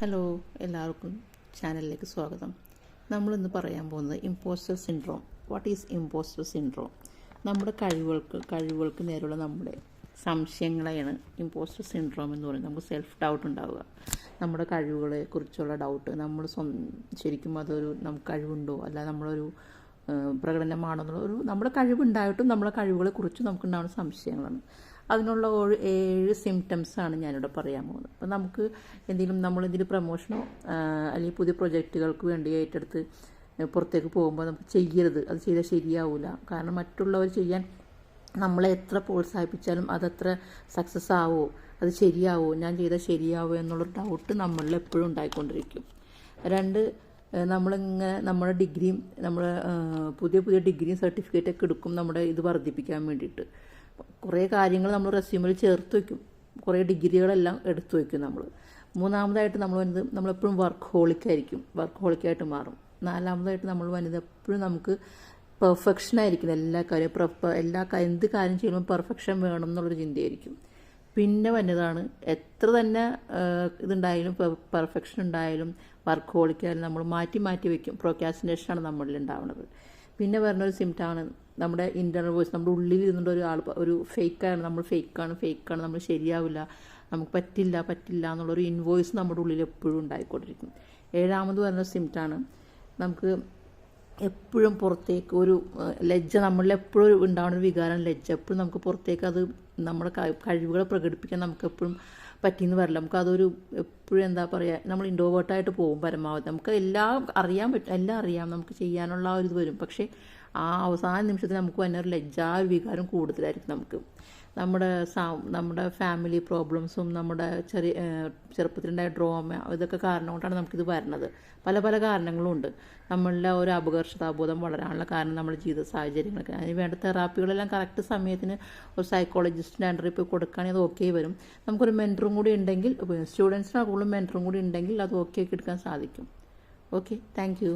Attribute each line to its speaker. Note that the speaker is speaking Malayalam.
Speaker 1: ഹലോ, എല്ലാവർക്കും ചാനലിലേക്ക് സ്വാഗതം. നമ്മളിന്ന് പറയാൻ പോകുന്നത് impostor syndrome. What is impostor syndrome? നമ്മുടെ കഴിവുകൾക്ക് നേരെയുള്ള നമ്മുടെ സംശയങ്ങളെയാണ് ഇമ്പോസ്റ്റർ സിൻഡ്രോം എന്ന് പറയുന്നത്. നമുക്ക് സെൽഫ് ഡൗട്ട് ഉണ്ടാവുക, നമ്മുടെ കഴിവുകളെ കുറിച്ചുള്ള ഡൗട്ട്, നമ്മൾ ശരിക്കും അതൊരു നമുക്ക് കഴിവുണ്ടോ അല്ല നമ്മളൊരു പ്രകടനമാണോ എന്നുള്ള നമ്മുടെ കഴിവുണ്ടായിട്ടും നമ്മളെ കഴിവുകളെ കുറിച്ച് നമുക്കുണ്ടാകുന്ന സംശയങ്ങളാണ്. അതിനുള്ള 7 സിംറ്റംസാണ് ഞാനിവിടെ പറയാൻ പോകുന്നത്. അപ്പോൾ നമുക്ക് നമ്മളെന്തെങ്കിലും പ്രൊമോഷനോ അല്ലെങ്കിൽ പുതിയ പ്രൊജക്റ്റുകൾക്ക് വേണ്ടി ഏറ്റെടുത്ത് പുറത്തേക്ക് പോകുമ്പോൾ നമുക്ക് ചെയ്യരുത്, അത് ചെയ്താൽ ശരിയാവില്ല. കാരണം മറ്റുള്ളവർ ചെയ്യാൻ നമ്മളെ എത്ര പ്രോത്സാഹിപ്പിച്ചാലും അതത്ര സക്സസ് ആവുമോ, അത് ശരിയാവുമോ, ഞാൻ ചെയ്താൽ ശരിയാവുമോ എന്നുള്ളൊരു ഡൗട്ട് നമ്മളിൽ എപ്പോഴും ഉണ്ടായിക്കൊണ്ടിരിക്കും. 2, നമ്മളിങ്ങനെ നമ്മുടെ ഡിഗ്രിയും പുതിയ ഡിഗ്രിയും സർട്ടിഫിക്കറ്റൊക്കെ എടുക്കും നമ്മുടെ ഇത് വർദ്ധിപ്പിക്കാൻ വേണ്ടിയിട്ട്. കുറേ കാര്യങ്ങൾ നമ്മൾ റെസ്യൂമിൽ ചേർത്ത് വയ്ക്കും, കുറേ ഡിഗ്രികളെല്ലാം എടുത്തു വയ്ക്കും നമ്മൾ. 3ാമതായിട്ട് നമ്മളെപ്പോഴും വർക്ക് ഹോളിക്കായിട്ട് മാറും. 4ാമതായിട്ട് നമ്മൾ വന്നത് എപ്പോഴും നമുക്ക് പെർഫെക്ഷൻ ആയിരിക്കും. എല്ലാ കാര്യം എന്ത് കാര്യം ചെയ്യുമ്പോൾ പെർഫെക്ഷൻ വേണം എന്നുള്ളൊരു ചിന്തയായിരിക്കും. പിന്നെ വന്നതാണ് എത്ര തന്നെ ഇതുണ്ടായാലും പെർഫെക്ഷൻ ഉണ്ടായാലും വർക്ക് ഹോളിക്കായാലും നമ്മൾ മാറ്റി വയ്ക്കും. പ്രോക്രാസ്റ്റിനേഷനാണ് നമ്മളിൽ ഉണ്ടാവുന്നത്. പിന്നെ വരുന്നൊരു സിംറ്റമാണ് നമ്മുടെ ഇൻ്റർണൽ വോയിസ്. നമ്മുടെ ഉള്ളിൽ ഇരുന്നിട്ട് ഒരു ഫേക്കാണ്, നമ്മൾ നമ്മൾ ശരിയാവില്ല, നമുക്ക് പറ്റില്ല എന്നുള്ളൊരു ഇൻവോയ്സ് നമ്മുടെ ഉള്ളിൽ എപ്പോഴും ഉണ്ടായിക്കൊണ്ടിരിക്കും. 7ാമത് വരുന്ന സിംറ്റമാണ് നമുക്ക് എപ്പോഴും പുറത്തേക്ക് ഒരു ലജ്ജ, നമ്മളിൽ എപ്പോഴും ഉണ്ടാവുന്ന ഒരു വികാരം ലജ്ജ. എപ്പോഴും നമുക്ക് പുറത്തേക്ക് അത് നമ്മുടെ കഴിവുകളെ പ്രകടിപ്പിക്കാൻ നമുക്ക് എപ്പോഴും പറ്റിയെന്ന് വരില്ല. നമുക്കതൊരു എപ്പോഴും എന്താ പറയുക, നമ്മൾ ഇൻട്രോവേർട്ടായിട്ട് പോകും പരമാവധി. നമുക്ക് എല്ലാം അറിയാം, നമുക്ക് ചെയ്യാനുള്ള ആ ഒരു ഇത് വരും. പക്ഷേ ആ അവസാന നിമിഷത്തിൽ നമുക്ക് തന്നെ ഒരു ലജ്ജാ വികാരം കൂടുതലായിരിക്കും. നമുക്ക് നമ്മുടെ ഫാമിലി പ്രോബ്ലംസും നമ്മുടെ ചെറുപ്പത്തിലുണ്ടായ ഡ്രോമ, ഇതൊക്കെ കാരണം കൊണ്ടാണ് നമുക്കിത് വരുന്നത്. പല കാരണങ്ങളും ഉണ്ട്. നമ്മളുടെ ഒരു അപകർഷതാബോധം വളരാനുള്ള കാരണം നമ്മുടെ ജീവിത സാഹചര്യങ്ങളൊക്കെ. അതിന് വേണ്ട തെറാപ്പികളെല്ലാം കറക്റ്റ് സമയത്തിന് ഒരു സൈക്കോളജിസ്റ്റിൻ്റെ അണ്ടറിൽ പോയി കൊടുക്കുകയാണെങ്കിൽ അത് ഓക്കെ വരും. നമുക്കൊരു മെൻറ്ററും കൂടി ഉണ്ടെങ്കിൽ, സ്റ്റുഡൻസിന് കൂടുതലും മെൻറ്ററും കൂടി ഉണ്ടെങ്കിൽ അത് ഓക്കെ ആക്കി എടുക്കാൻ സാധിക്കും. Okay, thank you.